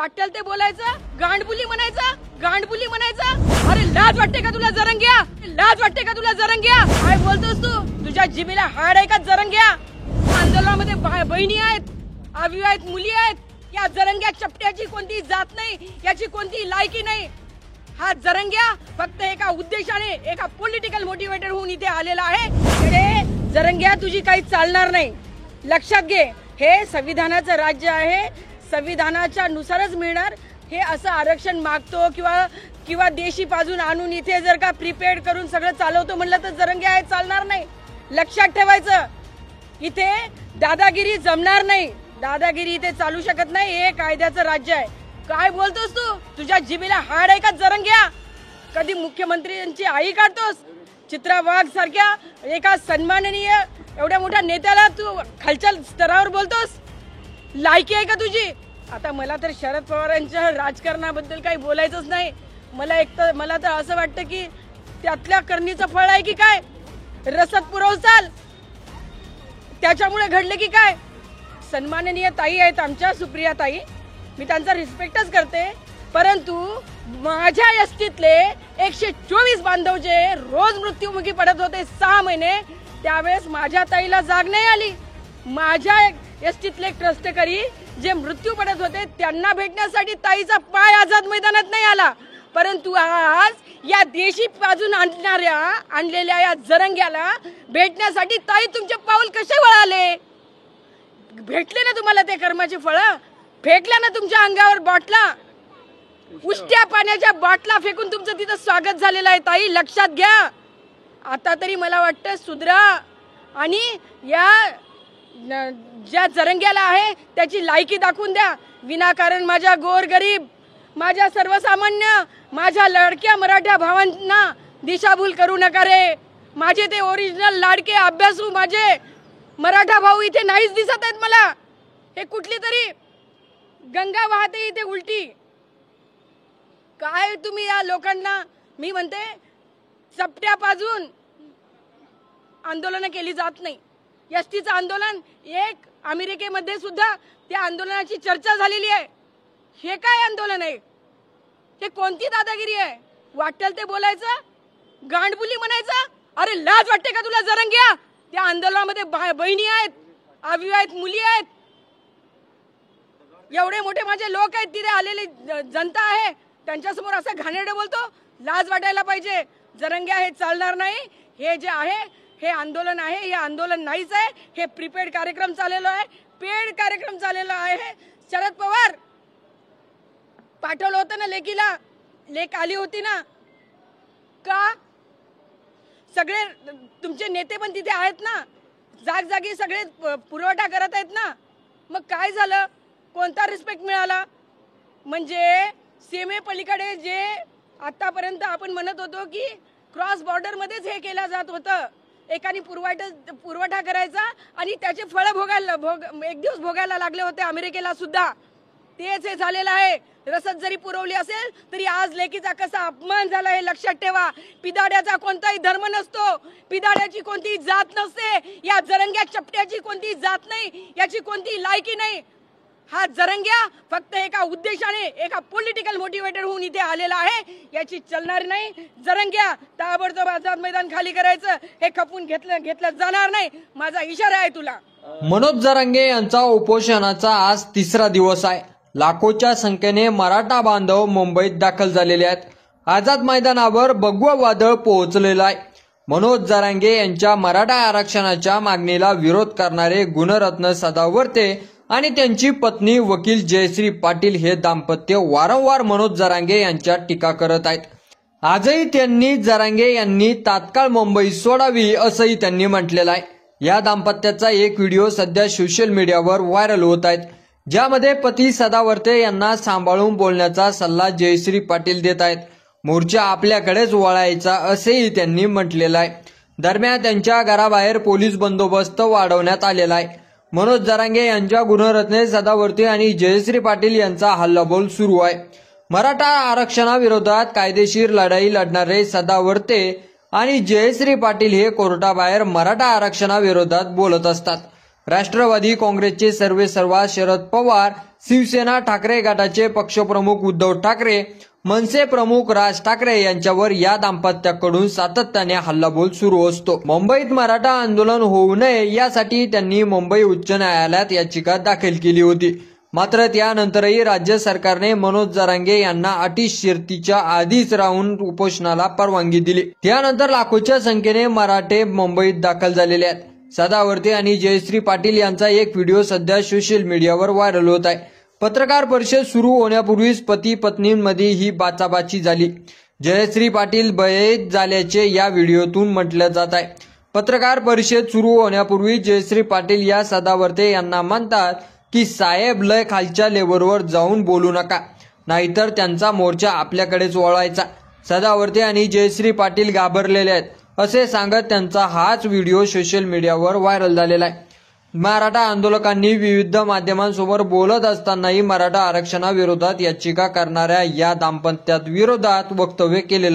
वाटेल ते बोलायचं, गांडबुली म्हणायचं. अरे लाज वाटते का तुला जरंग्या? लाज वाटते का तुला जरंग्या? काय बोलतोस तू? तुझ्या जिभेला हाड आहे का जरंग्या? आंदोलनामध्ये बहिणी आहेत, अविवाहित आहेत, मुली आहेत. या जरंग्या चपट्याची कोणती जात नाही, याची कोणती लायकी नाही. हा जरंग्या फक्त एका उद्देशाने, एका पॉलिटिकल मोटिवेटर होऊन इथे आलेला आहे. जरंग्या तुझी काही चालणार नाही. लक्षात घे, हे संविधानाचं राज्य आहे, संविधानाच्या नुसारच मिळणार. हे असं आरक्षण मागतो किंवा देशी पाजून आणून इथे जर का प्रिपेअर्ड करून सगळं चालवतो म्हणलं तर जरंग्या हे चालणार नाही. लक्षात ठेवायचं, इथे दादागिरी जमणार नाही. दादागिरी इथे चालू शकत नाही. हे कायद्याचं राज्य आहे. काय बोलतोस तू? तुझ्या जिभेला हाड आहे का जरंग्या? कधी मुख्यमंत्र्यांची आई काढतोस? चित्रा वाघ सारख्या एका सन्माननीय एवढ्या मोठ्या नेत्याला तू खालच्या स्तरावर बोलतोस? लायकी आहे का तुझी? आता मला तर शरद पवारांच्या राजकारणाबद्दल काही बोलायचंच नाही. मला तर असं वाटतं की त्यातल्या करणीचं फळ आहे की काय? रसद पुरवसाल त्याच्यामुळे घडले की काय? सन्माननीय ताई आहेत आमच्या, सुप्रिया ताई, मी त्यांचा रिस्पेक्टच करते. परंतु माझ्या एसटीतले 124 बांधव जे रोज मृत्युमुखी पडत होते 6 महिने, त्यावेळेस माझ्या ताईला जाग नाही आली. माझ्या एसटीतले कष्टकरी जे मृत्यू पडत होते त्यांना भेटण्यासाठी ताईचा पाय आझाद मैदानात नाही आला. परंतु आज या देशी पाजून आणलेल्या या जरंग्याला भेटण्यासाठी ताई तुमचे पाऊल कसे वळाले? भेटले ना तुम्हाला ते कर्माची फळं? फेकल्या ना तुमच्या अंगावर बॉटला? उष्ट्या पाण्याच्या बाटला फेकून तुमचं तिथं स्वागत झालेलं आहे. ताई लक्षात घ्या, आता तरी मला वाटतं सुधरा आणि या ज्या जरंग्याला आहे त्याची लायकी दाखवून द्या. विनाकारण माझ्या गोरगरीब, माझ्या सर्वसामान्य, माझ्या लडक्या मराठा भावांना दिशाभूल करू नका रे. माझे ते ओरिजिनल लाडके अभ्यासू माझे मराठा भाऊ इथे नाहीच दिसत आहेत मला. हे कुठली तरी गंगा वाहते इथे उलटी. काय तुम्ही या लोकांना, मी म्हणते चपट्या पाजून आंदोलन केली जात नाही. एसटीचं आंदोलन एक अमेरिकेमध्ये सुद्धा त्या आंदोलनाची चर्चा झालेली आहे. हे काय आंदोलन आहे? हे कोणती दादागिरी आहे? वाटेल ते बोलायचं, गांडबुली म्हणायचं. अरे लाज वाटते का तुला जरंग्या? त्या आंदोलनामध्ये बहिणी आहेत, अविवाहित मुली आहेत, एवढे मोठे माझे लोक आहेत, तिथे आलेली जनता आहे, त्यांच्यासमोर असं घाणेरडं बोलतो? लाज वाटायला पाहिजे. जरंग्या हे चालणार नाही. हे जे आहे हे आंदोलन आहे, हे आंदोलन नाहीच आहे. हे प्रीपेड कार्यक्रम चाललेला आहे, पेड कार्यक्रम चाललेला आहे. शरद पवार पाठवलं होतं ना लेकीला, लेक आली होती ना का? सगळे तुमचे नेते पण तिथे आहेत ना, जागजागी सगळे पुरवठा करत आहेत ना. मग काय झालं? कोणता रिस्पेक्ट मिळाला? म्हणजे सीमेपलीकडे जे आतापर्यंत आपण म्हणत होतो की क्रॉस बॉर्डर मध्येच हे केलं जात होतं, एकाने पुरवठा करायचा आणि त्याचे फळ एक दिवस भोगायला लागले होते अमेरिकेला सुद्धा. तेच हे झालेलं आहे. रसद जरी पुरवली असेल तरी आज लेकीचा कसा अपमान झाला हे लक्षात ठेवा. पिदाड्याचा कोणताही धर्म नसतो, पिदाड्याची कोणतीही जात नसते, या जरंग्या चपट्याची कोणतीही जात नाही, याची कोणतीही लायकी नाही. हा जरंग्या फक्त एका उद्देशाने, एका पॉलिटिकल मोटिवेटर होऊन इथे आलेला आहे. याची चलणार नाही. जरंग्या ताबडतोब आझाद मैदान खाली करायचं. हे खपून घेतलं जाणार नाही. माझा इशारा आहे तुला. मनोज जरांगे यांचा उपोषणाचा आज 3रा दिवस आहे. लाखोच्या संख्येने मराठा बांधव मुंबईत दाखल झालेले आहेत. आझाद मैदानावर भगवं वादळ पोहोचलेलं आहे. मनोज जरांगे यांच्या मराठा आरक्षणाच्या मागणीला विरोध करणारे गुणरत्न सदावर्ते आणि त्यांची पत्नी वकील जयश्री पाटील हे दाम्पत्य वारंवार मनोज जरांगे यांच्या टीका करत आहेत. आजही त्यांनी जरांगे यांनी तात्काळ मुंबई सोडावी असंही त्यांनी म्हटलेलं आहे. या दाम्पत्याचा एक व्हिडिओ सध्या सोशल मीडियावर व्हायरल होत आहे, ज्यामध्ये पती सदावर्ते यांना सांभाळून बोलण्याचा सल्ला जयश्री पाटील देत आहेत. मोर्चा आपल्याकडेच वळायचा असेही त्यांनी म्हटलेलं आहे. दरम्यान त्यांच्या घराबाहेर पोलीस बंदोबस्त वाढवण्यात आलेला आहे. मनोज जरांगे यांच्या गुणरत्ने सदावर्ते आणि जयश्री पाटील यांचा हल्लाबोल सुरू आहे. मराठा आरक्षणाविरोधात कायदेशीर लढाई लढणारे सदावर्ते आणि जयश्री पाटील हे कोर्टाबाहेर मराठा आरक्षणाविरोधात बोलत असतात. राष्ट्रवादी काँग्रेसचे सर्वेसर्वा शरद पवार, शिवसेना ठाकरे गटाचे पक्षप्रमुख उद्धव ठाकरे, मनसे प्रमुख राज ठाकरे यांच्यावर या दाम्पत्याकडून सातत्याने हल्लाबोल सुरू असतो. मुंबईत मराठा आंदोलन होऊ नये यासाठी त्यांनी मुंबई उच्च न्यायालयात याचिका दाखल केली होती. मात्र त्यानंतरही राज्य सरकारने मनोज जरांगे यांना अटी शर्तीच्या आधीच राहून उपोषणाला परवानगी दिली. त्यानंतर लाखोच्या संख्येने मराठे मुंबईत दाखल झालेले आहेत. सदावर्ते आणि जयश्री पाटील यांचा एक व्हिडिओ सध्या सोशल मीडियावर व्हायरल होत आहे. पत्रकार परिषद सुरू होण्यापूर्वीच पती पत्नींमध्ये ही बाचाबाची झाली. जयश्री पाटील बयेत झाल्याचे या व्हिडिओतून म्हटलं जात आहे. पत्रकार परिषद सुरू होण्यापूर्वी जयश्री पाटील या सदावर्ते यांना म्हणतात की साहेब लय खालच्या लेवलवर जाऊन बोलू नका, नाहीतर त्यांचा मोर्चा आपल्याकडेच वळायचा. सदावर्ते आणि जयश्री पाटील घाबरलेले आहेत असे सांगत त्यांचा हाच व्हिडिओ सोशल मीडियावर व्हायरल झालेला आहे. मराठा आंदोलकांनी विविध माध्यमांसमोर बोलत असतानाही मराठा आरक्षणाविरोधात याचिका करणाऱ्या या दाम्पत्याविरोधात वक्तव्य केलेलं